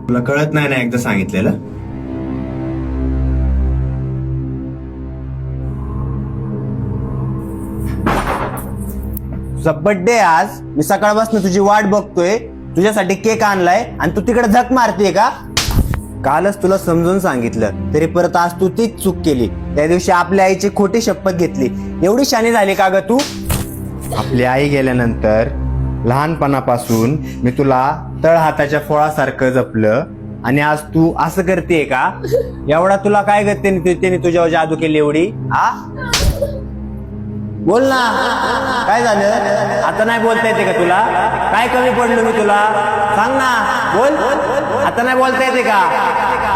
तुला कळत नाही ना एकदा सांगितलेलं. तुझा बर्थडे आज, मी सकाळपासून तुझी वाट बघतोय, तुझ्यासाठी केक आणलाय आणि तू तिकडे झक मारतेय का? कालच तुला समजून सांगितलं तरी परत आज तू तीच चूक केली. त्या दिवशी आपल्या आईची खोटी शपथ घेतली. एवढी शानी झाली का ग तू? आपली आई गेल्यानंतर लहानपणापासून मी तुला तळ हाताच्या फोळासारखं जपलं आणि आज तू असं करतेय का? एवढा तुला काय ग त्याने तुझ्यावर जादू केली एवढी? आ बोल ना, काय झालं? आता नाही बोलता येते का तुला? काय कमी पडलो मी तुला? सांग ना, बोल. आता नाही बोलता येते का?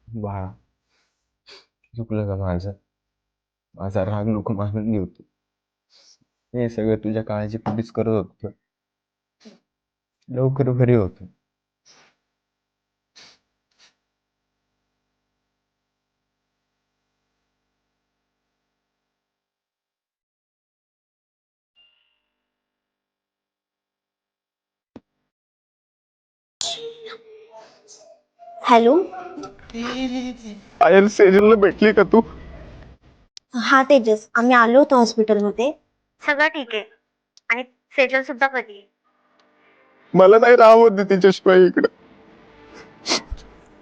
बाळा, चुकलं का माझं? माझा राग नको मानून घेतो. हे सगळं तुझ्या काळजी पोटीच करत होतो. लवकर घरी होतो. हॅलो. पायल, सेजलला भेटली का तू? हा तेजस, आम्ही आलो होतो हॉस्पिटलमध्ये. सगळं ठीक आहे. आणि सेजल सुद्धा बरी आहे. मला नाही राहत दे तिच्याशिवाय इकडं.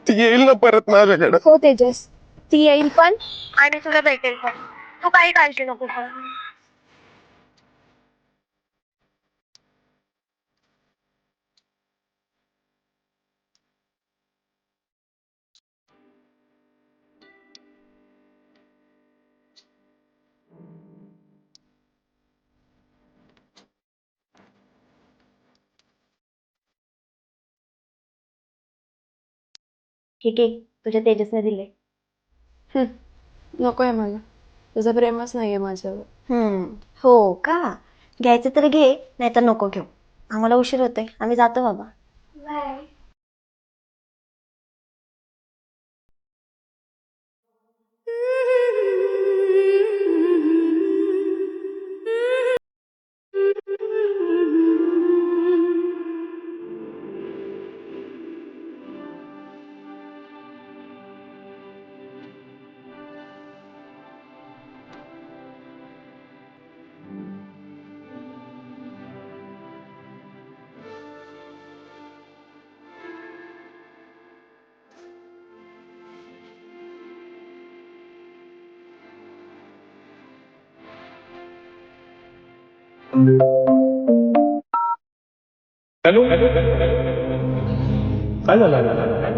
ती येईल ना परत माझ्याकडं? हो तेजस, ती येईल पण आणि तुला भेटेल पण. तू काही काळजी नको करू. ठीक आहे, तुझ्या तेजसने दिले. नकोय मला. तुझं प्रेमच नाहीये माझ्यावर. हो का? घ्यायचं तर घे, नाही तर नको घेऊ. आम्हाला उशीर होतोय, आम्ही जातो बाबा. बाय. हॅलो, काय झालं?